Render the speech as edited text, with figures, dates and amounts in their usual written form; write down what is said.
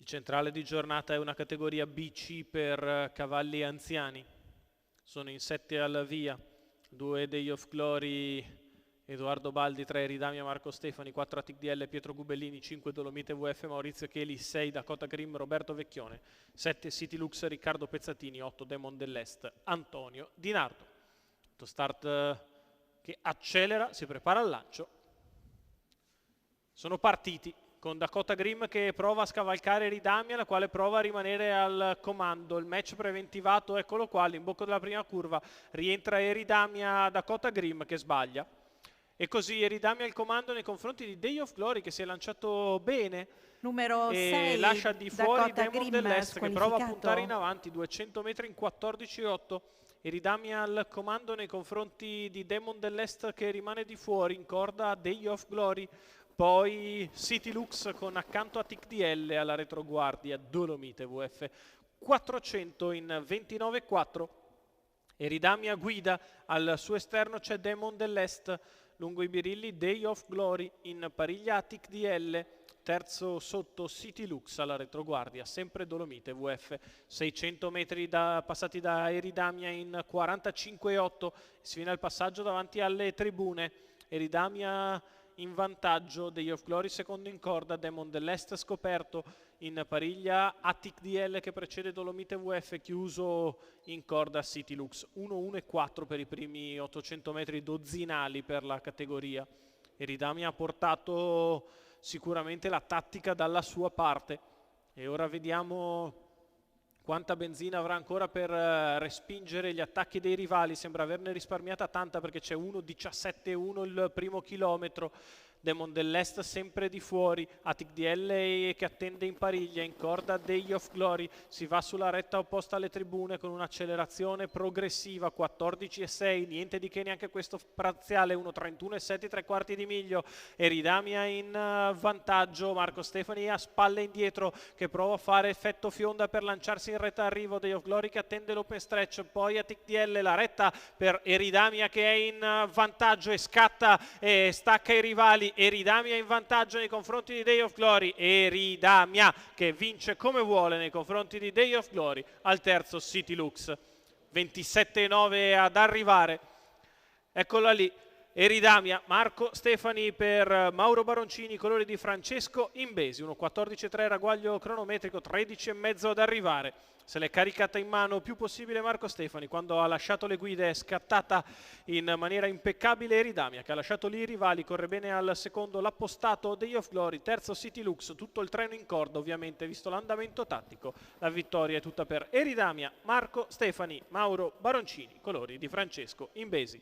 Il centrale di giornata è una categoria BC per cavalli anziani. Sono in 7 al via, 2 Day of Glory, Edoardo Baldi, 3 Eridamia Marco Stefani, 4 Attic DL Pietro Gubellini, 5 Dolomite VF Maurizio Cheli, 6 Dakota Grimm Roberto Vecchione, 7 City Lux Riccardo Pezzatini, 8 Demon dell'Est Antonio Di Nardo. Start che accelera, si prepara al lancio. Sono partiti con Dakota Grimm che prova a scavalcare Eridamia, la quale prova a rimanere al comando. Il match preventivato, eccolo qua, all'imbocco della prima curva, rientra Eridamia, Dakota Grimm che sbaglia. E così Eridamia al comando nei confronti di Day of Glory che si è lanciato bene. Numero e 6, lascia di fuori Dakota Demon Grimm dell'Est che prova a puntare in squalificato. avanti, 200 metri in 14,8. Eridamia al comando nei confronti di Demon dell'Est che rimane di fuori, in corda Day of Glory. Poi City Lux con accanto a Tic DL alla retroguardia, Dolomite VF 400 in 29,4. Eridamia guida, al suo esterno c'è Demon dell'Est, lungo i birilli Day of Glory, in pariglia Tic DL, terzo sotto City Lux alla retroguardia, sempre Dolomite VF, 600 metri passati da Eridamia in 45,8, si viene al passaggio davanti alle tribune. Eridamia in vantaggio, Day of Glory secondo in corda, Demon dell'Est scoperto, in pariglia Attic DL che precede Dolomite VF, chiuso in corda City Lux, 1-1-4 per i primi 800 metri dozzinali per la categoria. Eridamia ha portato sicuramente la tattica dalla sua parte e ora vediamo quanta benzina avrà ancora per respingere gli attacchi dei rivali. Sembra averne risparmiata tanta perché c'è 1.17.1 il primo chilometro. Demon dell'Est sempre di fuori, Attic DL che attende in pariglia, in corda Day of Glory, si va sulla retta opposta alle tribune con un'accelerazione progressiva, 14,6, niente di che neanche questo parziale, 1.31,7 tre quarti di miglio. Eridamia in vantaggio, Marco Stefani a spalle indietro che prova a fare effetto fionda per lanciarsi in retta arrivo, Day of Glory che attende l'open stretch, poi Attic DL, la retta per Eridamia che è in vantaggio e scatta e stacca i rivali. Eridamia in vantaggio nei confronti di Day of Glory, Eridamia che vince come vuole nei confronti di Day of Glory, al terzo City Lux, 27,9 ad arrivare, eccola lì Eridamia, Marco Stefani per Mauro Baroncini, colori di Francesco Imbesi, 1.14,3 ragguaglio cronometrico, 13,5 ad arrivare. Se l'è caricata in mano più possibile Marco Stefani, quando ha lasciato le guide è scattata in maniera impeccabile Eridamia che ha lasciato lì i rivali, corre bene al secondo l'appostato Day of Glory, terzo City Lux, tutto il treno in corda ovviamente visto l'andamento tattico. La vittoria è tutta per Eridamia, Marco Stefani, Mauro Baroncini, colori di Francesco Imbesi.